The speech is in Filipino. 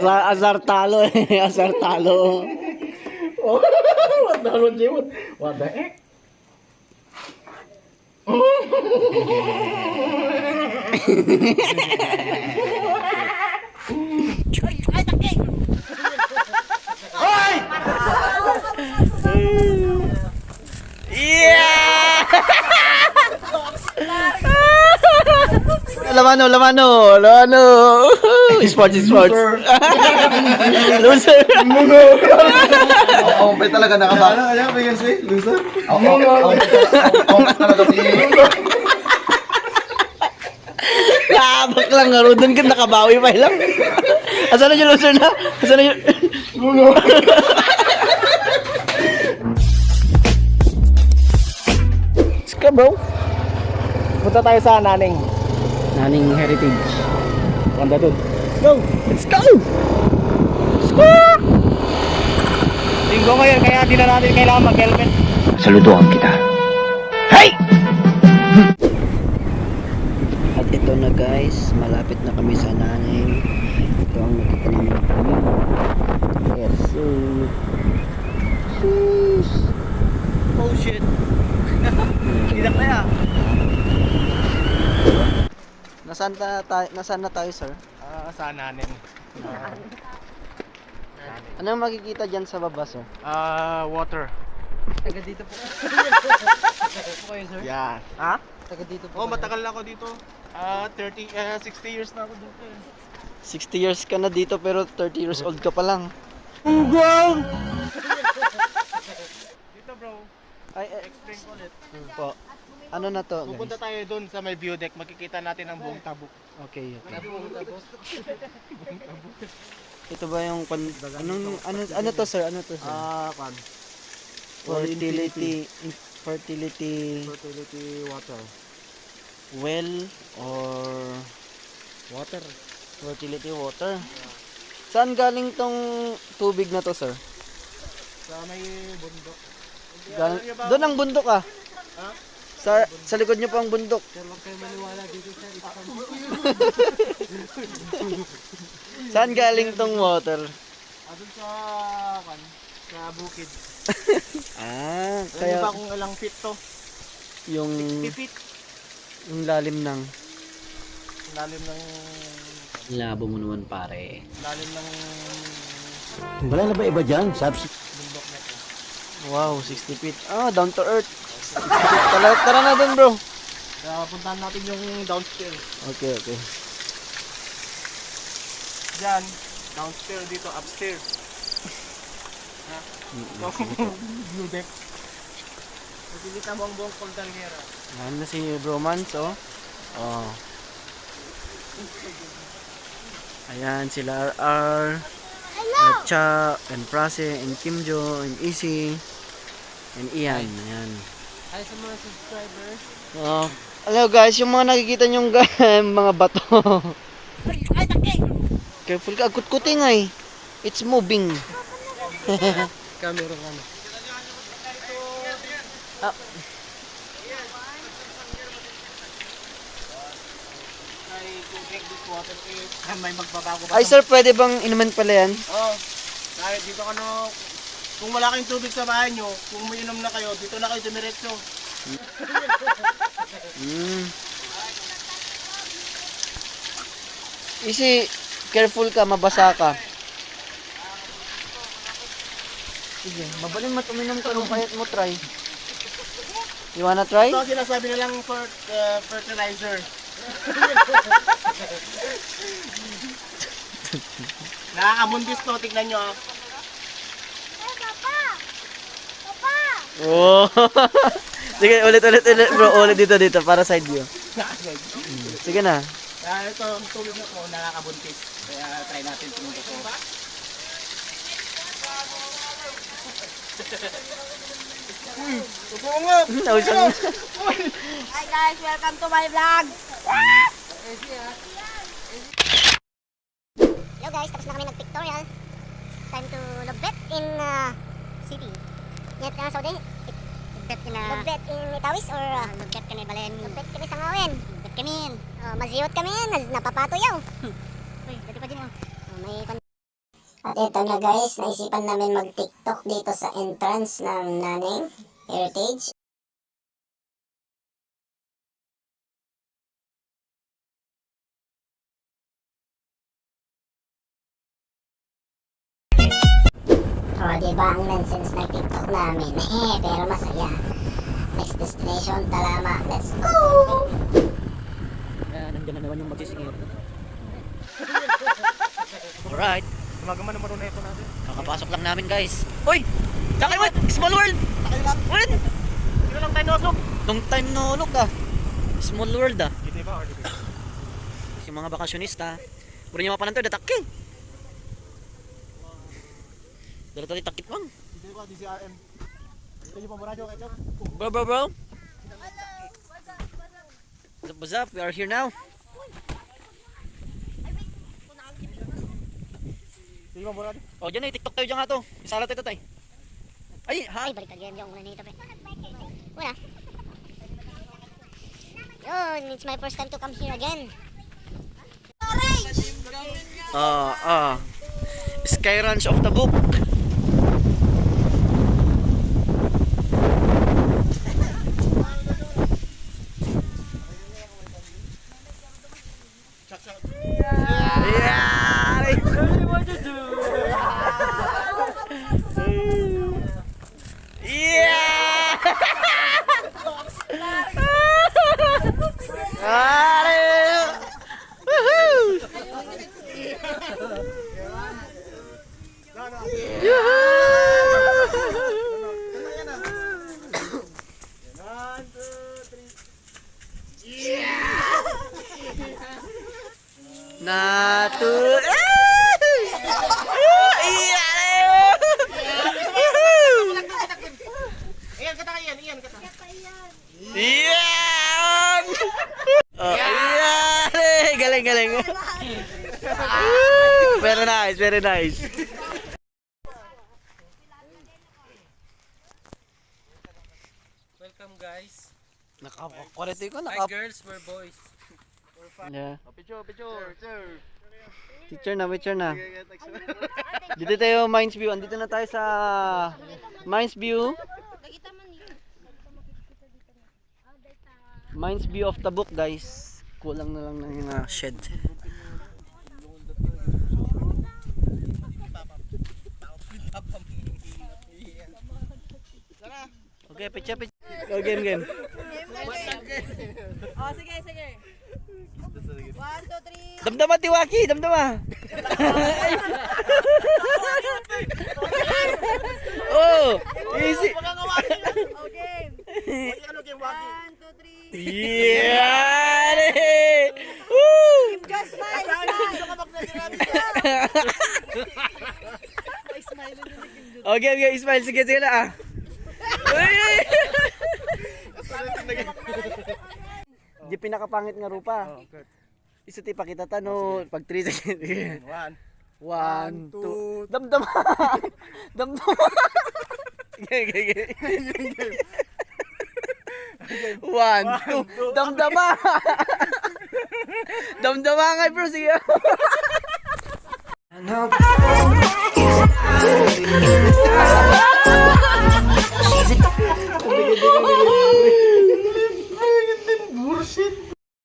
Azar talo eh. Azar talo. Oh, what the hell, Jay? What the heck? Yeah! Lamano. Sports. Loser. Ako pa talaga nakaba. Ano ba yun si loser? Ako pa talaga Nakabak lang nga. Doon ka nakabawi pa lang. Asan na yung loser na? Asan na yung... Ska bro. Punta tayo sa Naning. Naning Heritage. Ganda dun. Let's go! Linggo ngayon, kaya di na natin kailangan mag-helmet. Saludoan kita. Hey! At ito na guys, malapit na kami sa Naning. Ito ang nakita namin kami. Yes, so... Oh shit. Hindi na kaya. Nasaan na tayo sir? Sa Naning. Ano ang makikita dyan sa baba sir? Water. Taga dito po. Po kayo sir? Yeah. Ha? Taga dito po. Oh, matagal na ako dito. 60 years na ako dito. 60 years ka na dito pero 30 years old ka pa lang. Dito bro, Ay, explain ko ulit. po. Ano na to Pupunta guys? tayo doon sa may view deck, makikita natin ang buong tabuk. Okay. Ito ba yung ano to sir? Ano to sir? Kan. Fertility Water. well or Water. fertility water. Saan galing tong tubig na to sir? Sa may bundok. Doon ang bundok ah. Ha? Sa likod niyo po ang bundok. Sir, huwag kayo maniwala dito sir. Saan galing tong water? Doon sa bukid. Ah, Alam niyo ba kaya kung ilang feet to? yung 60 feet. lalim ng Lalim ng... labo mo naman pare. Lalim ng... Wala na ba iba dyan? Subs? bundok na ito. Wow, 60 feet. Ah, down to earth. 60 feet. Tara na dun bro. Kaya puntahan natin yung downstairs. Okay. Diyan, downstairs dito, upstairs. Ha? Blue deck. Makikita mo ang buong Cordillera. Yan na si Bromance, oh. Oh. Ayan, sila RR, Cha, and Prase, and Kimjo, and Easy, and Ian. Ayan. Hi sa mga subscribers. Oh. Hello guys, yung mga nakikita nyong mga bato. Careful ka, kut-kuti nga eh. It's moving. Camera ka na. Ah. Ay, tubig, this water is... may magbabago ba? Ay sir, pwede bang inuman pala yan? Oo. Dahil dito ka na... Kung wala kayong tubig sa bahay nyo, kung umiinom na kayo, dito na kayo dumiretso. Easy, careful ka, mabasa ka. Sige, mabalin mo tuminom ka nung kayat mo try. You wanna try? Ito ang sinasabi nilang fertilizer. Nakakabundis to, tignan nyo ah. Oh. Sige, ulit bro, ulit dito para side view. Sige na. Ito ang tubig na po, nakakabuntis. Kaya try natin pumunta ko. Totoo nga! Nausang. Hi guys, welcome to my vlog. Hello guys, tapos na kami nag-pictorial. Time to Logbet in city. Yet Saudi, Logbet in Itawis or Logbet kami Balen. Logbet kami sa Ngawin. Logbet kami. Maziyot kami, napapatuyaw. Uy, dati pa din oh. May At ito na guys, naisipan namin mag-TikTok dito sa entrance ng Naneng Heritage. O, diba ang nonsense na TikTok namin? Pero masaya. Next destination, Talama. Let's go! Ayan, nandiyan na naman yung magsisingir. Alright, Gumagaman naman na ito natin. kakapasok lang namin guys. Uy! Sakay mo! Small world! What? Sino lang tayo nosok? Long time no look ah. Small world ah. Dito ba or dito? Yung mga bakasyonista. Puro niya mapanan to, dataki. Dala to di takit lang. Dito ba DCRM? Dito yung pamburadyo kay Chok. Bro. What's up? We are here now. Dito yung pamburadyo. Oh, dyan eh, TikTok tayo dyan nga to. Isala tayo tay. Ay, ha? Ay, baliktad game yung muna nito, pe. Wala. Yun, it's my first time to come here again. Sky Ranch of the Book. Iyan kata iyan, iyan kata. Iyan! Oh, iyan! Galing. Very nice. Welcome guys. Naka-quality ko, Hi girls, we're boys. Yeah. Picture. Picture na. Dito tayo Mines View. Andito na tayo sa Mines View. Mines View of the Book, guys. Kulang na lang ng shed. Okay, picture. Go game. Oh, sige. 1, 2, 3. Damdama, Tiwaki! Damdama! Oh! Easy! Oh, game. Ano game waki? 1, 2, 3. Yan! Woo! Just smile. Okay, smile. Sige na ah. Uy! Di pinakapangit nga rupa. Isa ti pakita tano pag 3 seconds. 1, 2. Damdama. Okay. 1, 2. Damdama. Damdama nga bro, sige. Ano?